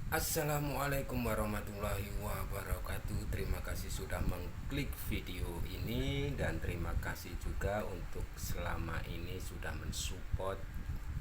Assalamualaikum warahmatullahi wabarakatuh. Terima kasih sudah mengklik video ini dan terima kasih juga untuk selama ini sudah mensupport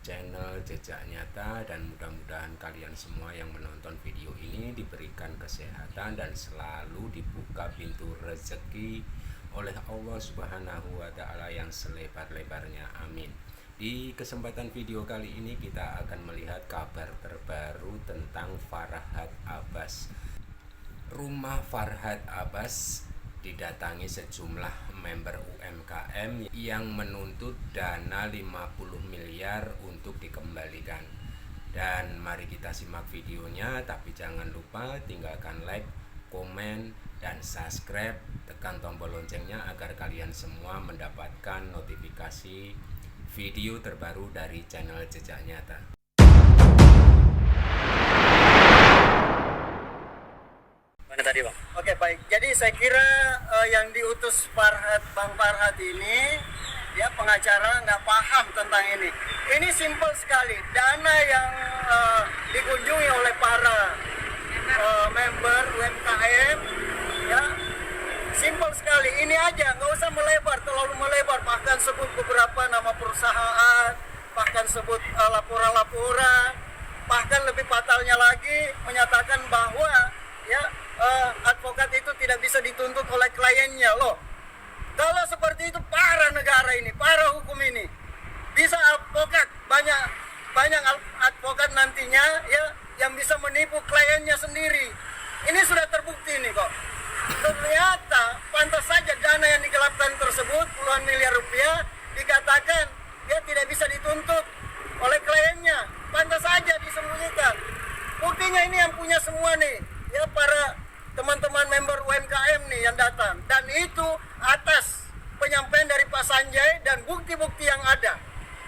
channel Jejak Nyata, dan mudah-mudahan kalian semua yang menonton video ini diberikan kesehatan dan selalu dibuka pintu rezeki oleh Allah Subhanahu wa Ta'ala yang selebar-lebarnya. Amin. Di kesempatan video kali ini kita akan melihat kabar terbaru tentang Farhad Abbas. Rumah Farhad Abbas didatangi sejumlah member UMKM yang menuntut dana 50 miliar untuk dikembalikan. Dan mari kita simak videonya, tapi jangan lupa tinggalkan like, komen, dan subscribe. Tekan tombol loncengnya agar kalian semua mendapatkan notifikasi video terbaru dari channel Jejak Nyata. Mana tadi, Bang? Oke, baik. Jadi saya kira yang diutus Bang Farhad ini, dia pengacara nggak paham tentang ini. Ini simpel sekali. Dana yang dikunjungi oleh para member UMKM, ya, simpel sekali. Ini aja, nggak usah terlalu melebar. Bahkan sebut beberapa nama perusahaan, bahkan sebut laporan-laporan. Bahkan lebih fatalnya lagi, menyatakan bahwa ya advokat itu tidak bisa dituntut oleh kliennya loh. Kalau seperti itu parah negara ini, parah hukum ini. Bisa advokat banyak advokat nantinya ya yang bisa menipu kliennya sendiri. Ini sudah terbukti nih kok. Ternyata pantas saja dana yang digelapkan tersebut puluhan miliar rupiah dikatakan dia tidak bisa dituntut oleh kliennya. Pantas saja disembunyikan. Buktinya ini yang punya semua nih, ya, para teman-teman member UMKM nih yang datang, dan itu atas penyampaian dari Pak Sanjay dan bukti-bukti yang ada.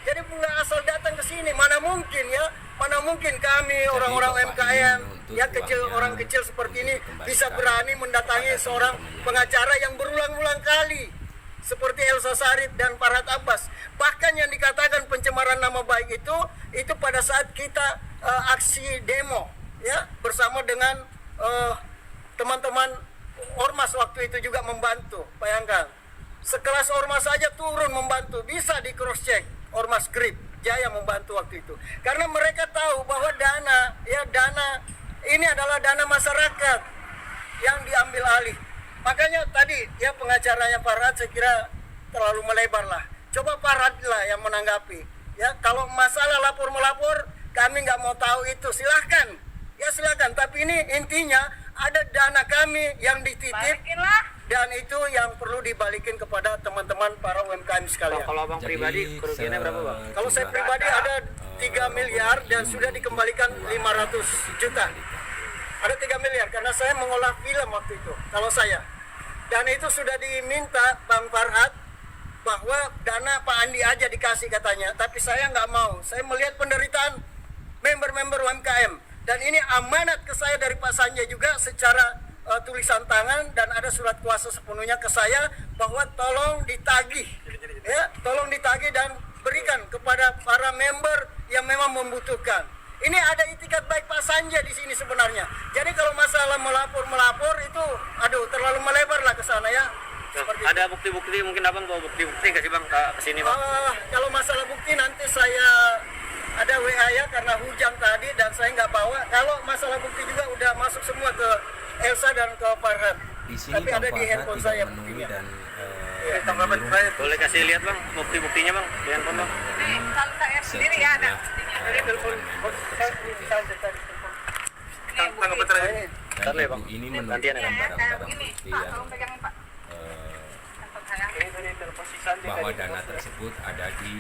Jadi nggak asal datang ke sini, mana mungkin ya, mana mungkin kami orang-orang UMKM ya orang kecil seperti ini bisa berani mendatangi seorang pengacara yang berulang-ulang kali seperti Elsa Sharif dan Farhad Abbas. Bahkan yang dikatakan pencemaran nama baik itu pada saat kita aksi demo ya bersama dengan teman-teman ormas waktu itu juga membantu. Bayangkan, sekelas ormas saja turun membantu, bisa di cross check. Ormas Grip Jaya membantu waktu itu karena mereka tahu bahwa dana ini adalah dana masyarakat yang diambil alih. Makanya tadi ya pengacaranya Farhad saya kira terlalu melebar lah. Coba Farhad lah yang menanggapi ya. Kalau masalah lapor-melapor kami nggak mau tahu itu, silahkan ya, silahkan. Tapi ini intinya ada dana kami yang dititip dan itu yang perlu dibalikin kepada teman-teman para UMKM sekalian. Kalau Abang pribadi kerugiannya berapa, Bang? Kalau saya pribadi ada 3 miliar dan sudah dikembalikan 500 juta. Ada 3 miliar karena saya mengolah film waktu itu, kalau saya. Dan itu sudah diminta Bang Farhad bahwa dana Pak Andi aja dikasih katanya, tapi saya nggak mau. Saya melihat penderitaan member-member UMKM. Dan ini amanat ke saya dari Pak Sanjay juga secara tulisan tangan, dan ada surat kuasa sepenuhnya ke saya bahwa tolong ditagih ya, tolong ditagih dan berikan kepada para member yang memang membutuhkan. Ini ada itikat baik Pak Sanjay di sini sebenarnya. Jadi kalau masalah melapor itu aduh terlalu melebar lah ke sana ya. Seperti ada bukti-bukti, mungkin Abang bawa bukti-bukti nggak sih, Bang, ke sini, Bang? Kalau masalah bukti nanti saya ada WA ya, karena hujan tadi dan saya nggak bawa. Kalau masalah bukti juga udah masuk semua ke Elsa dan ke Farhad. Tapi ada di handphone saya buktinya. Dan Boleh kasih lihat, Bang, bukti-buktinya, Bang, di handphone, Bang. Kalau saya sendiri ya ada. dan ibu ini menunjukkan barang-barang bukti yang bahwa dana tersebut ada di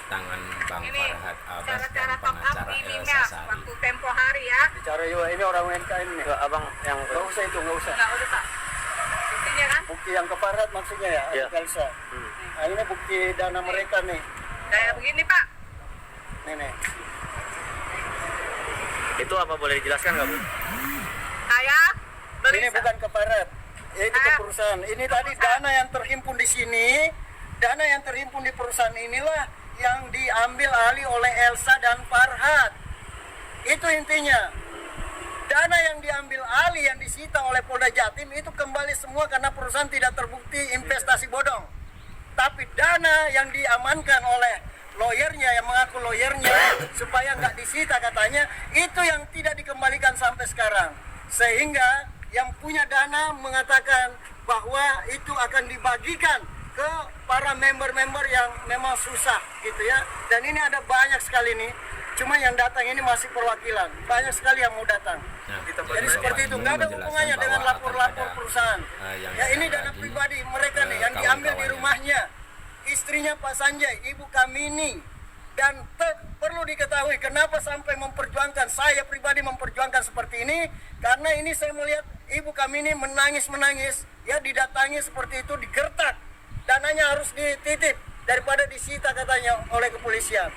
tangan Bang Farhad Abbas dan pengacara Elsa Sharif. Waktu tempo hari ya. Bicara juga ini orang UMKM nih. Abang yang Nggak usah itu, nggak usah. Nggak usah. Buktinya kan? Bukti yang ke Farhad maksudnya ya, Ya. Elsa. Nah, ini bukti dana mereka nih. Kayak begini Pak. Nih. itu apa, boleh dijelaskan nggak, Bu? Saya beli. Ini bukan ke Farhad, itu ke perusahaan. Ini tadi dana yang terhimpun di sini, dana yang terhimpun di perusahaan inilah yang diambil alih oleh Elsa dan Farhad. Itu intinya. dana yang diambil alih, yang disita oleh Polda Jatim itu kembali semua karena perusahaan tidak terbukti investasi bodong. Tapi dana yang diamankan oleh lawyernya, yang mengaku lawyernya, supaya nggak disita katanya, itu yang tidak dikembalikan sampai sekarang. Sehingga yang punya dana mengatakan bahwa itu akan dibagikan ke para member-member yang memang susah gitu ya. Dan ini ada banyak sekali nih. Cuma yang datang ini masih perwakilan. Banyak sekali yang mau datang. Nah, Jadi seperti itu, nggak ada hubungannya dengan lapor-lapor perusahaan. Ya ini dana pribadi mereka nih yang diambil di rumahnya. Istrinya Pak Sanjay, Ibu Kamini. Dan perlu diketahui kenapa sampai memperjuangkan, saya pribadi memperjuangkan seperti ini. Karena ini saya melihat Ibu Kamini menangis-menangis. Ya didatangi seperti itu, digertak. Dananya harus dititip daripada disita katanya oleh kepolisian.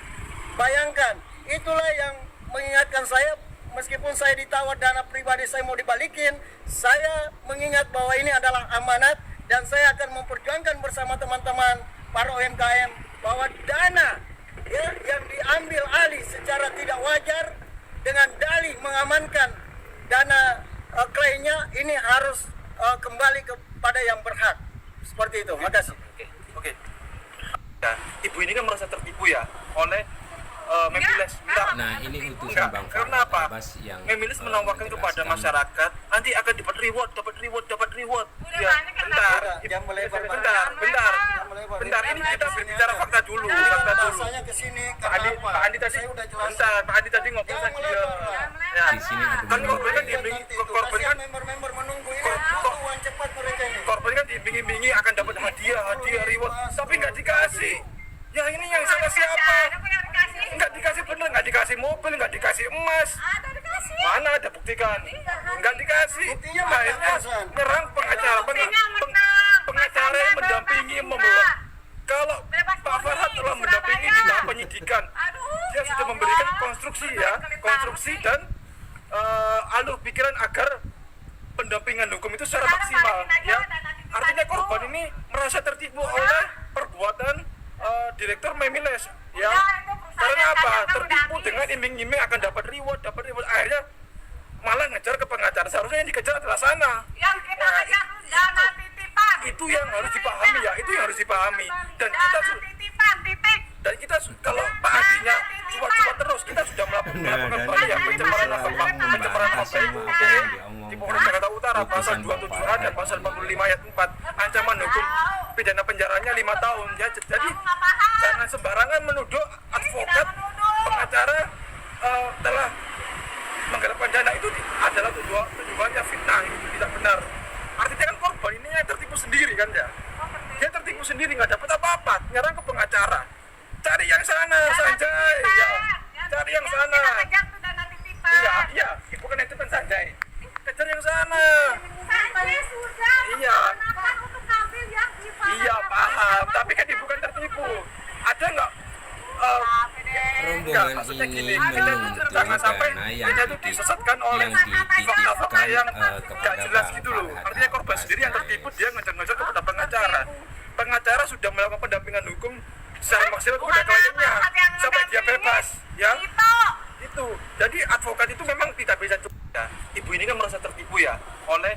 Bayangkan. Itulah yang mengingatkan saya, meskipun saya ditawar dana pribadi saya mau dibalikin, saya mengingat bahwa ini adalah amanat dan saya akan memperjuangkan bersama teman-teman para UMKM bahwa dana ya, yang diambil alih secara tidak wajar dengan dalih mengamankan dana kliennya ini harus kembali kepada yang berhak. Seperti itu. Makasih. Oke. Ya, ibu ini kan merasa tertipu ya oleh Memiles. Nah, ini utusan Bang Karena apa? Abbas yang Memiles menawarkan kepada menjelaskan. masyarakat nanti akan dapat reward. Udah Ya, banyak kan bentar, Yang melebar. bentar. Ini kita berbicara fakta dulu. Rasanya ke sini Pak Andi tadi, saya udah jelas. bentar, Pak Andi tadi ngobrol Jangan sama dia. melebar. Ya, Di sini ada kan korban kan Nanti diiming, itu. korban Kasihan kan member-member menunggu ini butuh uang cepat mereka ini. korban kan diiming-imingi akan dapat hadiah, reward, tapi nggak dikasih. Ya ini yang salah siapa? Nggak dikasih bener, nggak dikasih mobil, nggak dikasih emas. Ada dikasih. Mana ada buktikan? Nggak dikasih. Buktinya Akhirnya menang, nyerang pengacara, Buktinya menang. pengacara yang mendampingi membela. Kalau Bebas Pak murni Farhad telah di mendampingi di Surabaya. tahap penyidikan, Aduh, dia ya sudah Allah. memberikan konstruksi ya, Berkali-kali konstruksi dan alur pikiran agar pendampingan hukum itu secara Sekarang maksimal balikin aja ya. dan nanti kita Artinya tipu. korban ini merasa tertipu oleh perbuatan Direktur Memiles ya. Udah, itu perusahaan Karena yang apa? kadang-kadang udah Tertipu habis. dengan iming-iming akan dapat reward. Akhirnya malah ngejar ke pengacara. Seharusnya yang dikejar adalah sana. Yang kita Nah, ajak dana titipan. Itu yang harus dipahami ya. Itu yang harus dipahami. Dan kita Dana titipan, titik. kalau Pak Adinya cuat-cuat terus, kita sudah melakukan dan banyak ya, pencemaran selalu pencemaran membahas nama baik semua UUD apa yang di diomongkan Polres Jakarta Utara pasal putusan 27A dan pasal 45 ayat 4 ancaman hukum pidana penjaranya 5 tahun ya. Jadi Kamu nggak paham. jangan sembarangan menuduh advokat pengacara telah menggelapkan dana. Itu adalah tujuannya fitnah, itu tidak benar. Artinya kan korban ini yang tertipu sendiri kan ya. Dia tertipu sendiri, nggak dapat apa-apa, nyerang ke pengacara. Cari yang sana, Sanjay ya. Cari yang sana. Kita kejar tuh dana titipan. Iya, ibu kan itu kan Sanjay. Kejar yang sana. Sanjay sudah Iya. menggunakan untuk ngambil yang di Iya paham, tapi kan ibu kan tertipu. Ada nggak? rombongan maksudnya ini gini, menuntut jangan sampai dana yang kita tuh disesatkan oleh yang dititipkan yang kepada nggak jelas gitu loh. Farhad Artinya korban Abbas. sendiri yang tertipu, dia ngejar-ngejar kepada pengacara. Pengacara sudah melakukan pendampingan hukum secara maksimal kepada kliennya sampai dia bebas ya. Itu jadi advokat itu memang tidak bisa cukup ya. Ibu ini kan merasa tertipu ya oleh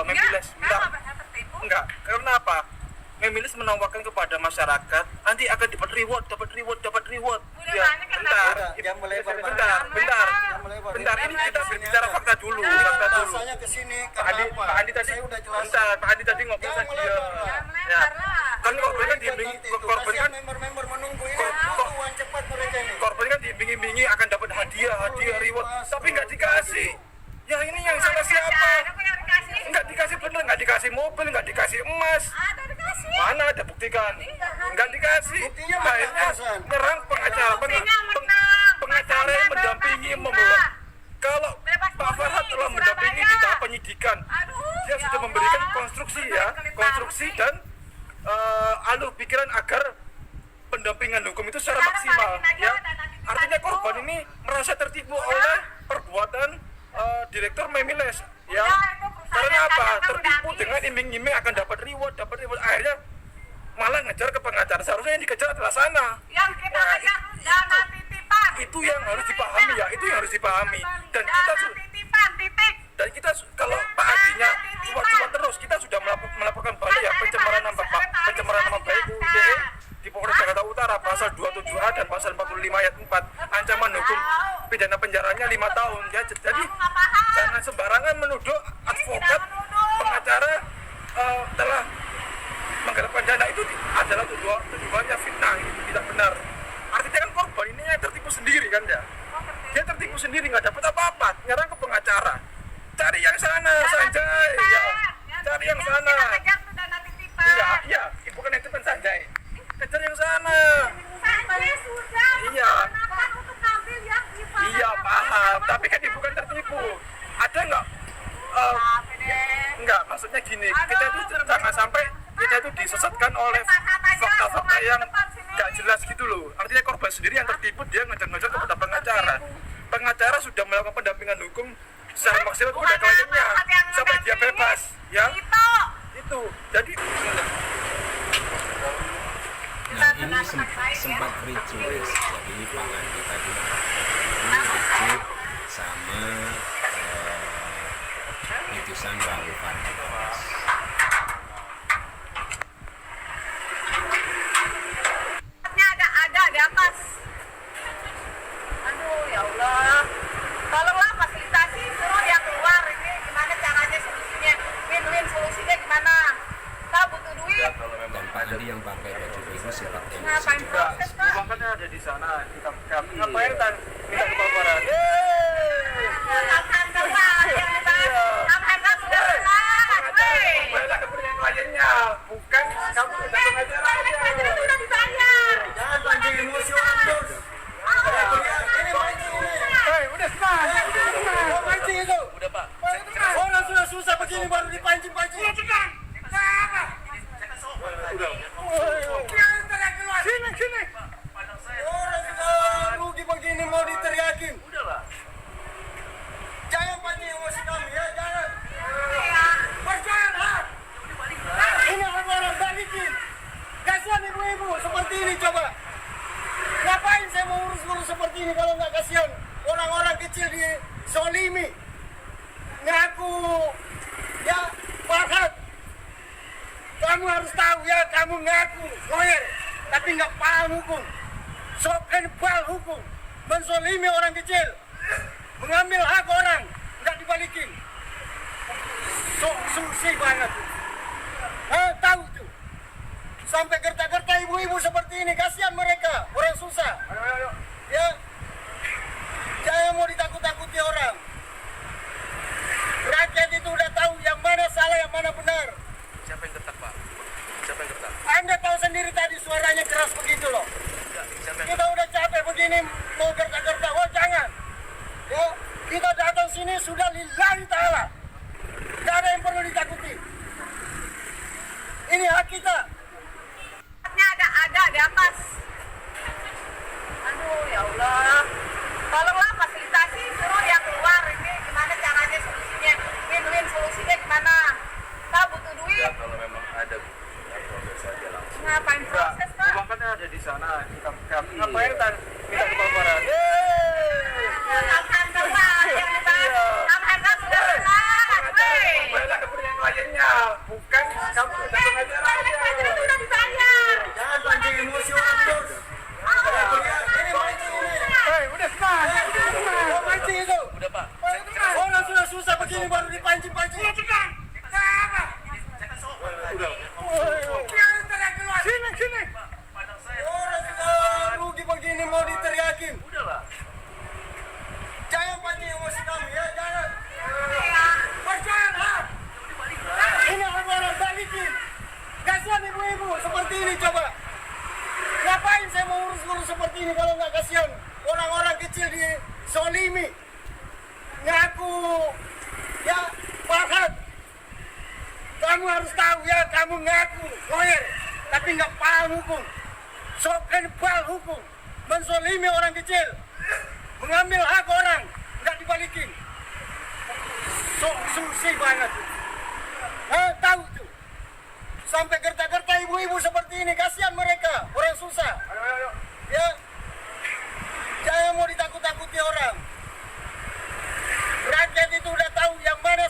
Memiles. Enggak, karena apa? Memiles menawarkan kepada masyarakat nanti akan dapat reward. Udah Ya, banyak kan, bentar, Yang melebar. bentar. Yang melebar. Bentar, ini kita berbicara fakta dulu. Rasanya ke sini Pak Andi tadi, saya udah jelas. bentar, Pak Andi tadi ngobrol Jangan sama dia. melebar. Ya, kan korban kan diiming, korban kan member-member menunggu ini butuh uang cepat mereka ini. korban kan diiming-imingi akan dapat hadiah, reward, tapi nggak dikasih. Ya ini yang salah siapa? Nggak dikasih bener, nggak dikasih mobil, nggak dikasih emas. Ada dikasih. Mana ada buktikan? Nggak dikasih. Buktinya Akhirnya menang, nyerang pengacara, Buktinya menang. pengacara yang mendampingi membela. Kalau Pak Farhad telah mendampingi di tahap penyidikan, Aduh, dia ya sudah Allah. memberikan konstruksi ya, konstruksi dan alur pikiran agar pendampingan hukum itu secara Sekarang maksimal balikin aja ya. dan nanti kita Artinya tipu. korban ini merasa tertipu oleh perbuatan Direktur Memiles ya. Udah, itu perusahaan Karena yang apa? kadang-kadang udah Tertipu habis. dengan iming-iming akan dapat reward. Akhirnya malah ngejar ke pengacara. Seharusnya yang dikejar adalah sana. Yang kita Nah, ajak dana titipan. Itu yang harus dipahami ya. Itu yang harus dipahami. Dan kita Dana titipan, Dan kita kalau Pak Adinya cuat-cuat terus, kita sudah melaporkan balik ya pencemaran nama baik UITE di Polres Jakarta Utara pasal 27A dan pasal 45 ayat 4, ancaman hukum pidana penjaranya 5 tahun ya. Jadi jangan sembarangan menuduh advokat pengacara telah menggelapkan dana. Itu adalah tuduhannya fitnah, itu tidak benar. Artinya kan korban ini tertipu sendiri kan ya. Dia tertipu sendiri, nggak dapat apa-apa, nyerang ke pengacara. Cari yang sana, Sanjay. Ya, cari yang sana. Iya, bukan yang depan Sanjay. Kejar yang sana. Iya. Iya, paham. Tapi kan ibu kan tertipu. Ada nggak? Enggak, maksudnya gini. Kita itu jangan sampai kita itu disesatkan oleh fakta-fakta yang nggak jelas gitu loh. Artinya korban sendiri yang tertipu, dia ngejar-ngejar kepada pengacara. Pengacara sudah melakukan pendampingan hukum secara maksimal kepada kliennya sampai dia bebas, ya. Itu. Jadi Nah ini sempat ricuh, jadi Pak Andi tadi ini ricuh sama putusan Bang Farhantos. Ada di atas. Aduh ya Allah, tolonglah fasilitasi, suruh yang keluar. Ini gimana caranya, solusinya, win-win, solusinya gimana? Kita butuh duit. Dan Pak Andi yang pakai baju biru sempat emosi Ngapain juga. proses, Pak? makanya ada di sana. Kita ngapain kan minta kelaporan. Silakan, Pak. Sampaikan sudah jelas. Weh. Kembalilah ke kliennya, bukan kamu sudah pengacara. Sudah dibayar. Jangan pancing emosi orang terus. Ini pancing ini. Udah senang. Mau pancing itu. Udah Pak. Orang sudah susah begini baru dipancing-pancing. Sini. Orang sudah rugi begini mau diteriakin. Udahlah. Jangan pancing emosi kami ya, jangan. Berjalan. Ini orang balikin. Kasihan ibu-ibu seperti ini coba. Ngapain saya mau urus-urus seperti ini kalau nggak kasihan orang-orang kecil di Solimi. Ngaku ya Farhat. Kamu harus tahu ya, kamu ngaku lawyer tapi nggak paham hukum. Sok kenal hukum. Menzolimi orang kecil. Mengambil hak orang, nggak dibalikin. Sok susi banget. Tahu tuh. Sampai gerta-gerta ibu-ibu seperti ini, kasihan mereka, orang susah. Ayo. Ya, jangan mau ditakut-takuti orang. Rakyat itu udah tahu yang mana salah, yang mana benar. Siapa yang gertak Pak? Siapa yang gertak? Anda tahu sendiri tadi suaranya keras begitu loh. Siapa yang Kita udah capek begini, mau gerta-gerta. Oh jangan. Ya, kita datang sini sudah lillahi ta'ala. Tidak ada yang perlu ditakuti. Ini hak kita. Ada di atas. Aduh ya Allah, tolonglah fasilitasi, suruh yang keluar. Ini gimana caranya, solusinya, win-win, solusinya gimana? Kita butuh duit. kalau memang ada proses saja langsung. Ngapain proses, Pak? Makanya ada di sana. Kita ngapain kan minta kelaporan. Silakan, Pak. Sampaikan sudah jelas. Weh. Kembalilah ke kliennya, bukan kamu sudah pengacara. Sudah dibayar. Jangan pancing emosi orang terus. Ini pancing ini. Udah senang. Mau pancing itu. Udah Pak. Orang sudah susah begini baru dipancing-pancing. Udah. Sini. Orang sudah rugi begini mau diteriakin. Udahlah. Jangan pancing emosi kami ya, jangan. Berjalan. Ini orang balikin. Kasihan ibu-ibu seperti ini coba. Ngapain saya mau urus-urus seperti ini kalau nggak kasihan orang-orang kecil di Solimi. Ngaku ya Farhat. Kamu harus tahu ya, kamu ngaku lawyer tapi nggak paham hukum. Sok kenal hukum. Menzolimi orang kecil. Mengambil hak orang, nggak dibalikin. Sok susi banget. Tahu tuh. Sampai gerta-gerta ibu-ibu seperti ini, kasihan mereka, orang susah. Ayo. Ya, jangan mau ditakut-takuti orang. Rakyat itu udah tahu yang mana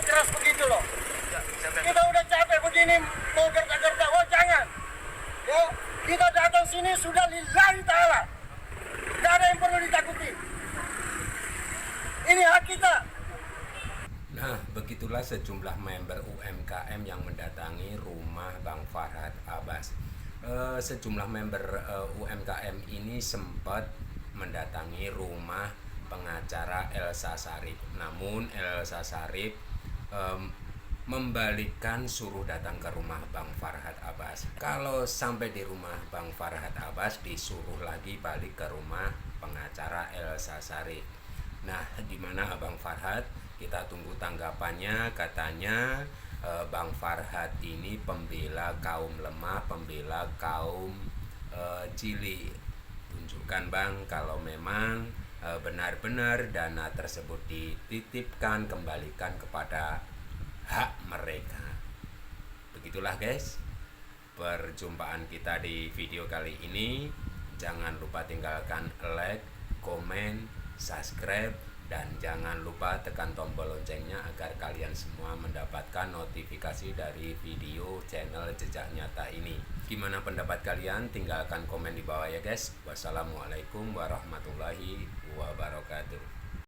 keras begitu loh. Ya, siapa yang Kita udah capek begini, mau gertak-gertak, oh jangan. Ya, kita datang sini sudah lillahi ta'ala. Tidak ada yang perlu ditakuti. Ini hak kita. Nah, begitulah sejumlah member UMKM yang mendatangi rumah Bang Farhad Abbas. Sejumlah member UMKM ini sempat mendatangi rumah pengacara Elsa Sharif. Namun Elsa Sharif membalikkan suruh datang ke rumah Bang Farhad Abbas. Kalau sampai di rumah Bang Farhad Abbas disuruh lagi balik ke rumah pengacara Elsa Sharif. Nah, di mana Bang Farhad? Kita tunggu tanggapannya. Katanya Bang Farhad ini pembela kaum lemah, pembela kaum cilik. Tunjukkan Bang kalau memang benar-benar dana tersebut dititipkan, kembalikan kepada hak mereka. Begitulah guys, perjumpaan kita di video kali ini. Jangan lupa tinggalkan like, komen, subscribe, dan jangan lupa tekan tombol loncengnya agar kalian semua mendapatkan notifikasi dari video channel Jejak Nyata ini. Gimana pendapat kalian? Tinggalkan komen di bawah ya guys. Wassalamualaikum warahmatullahi wabarakatuh.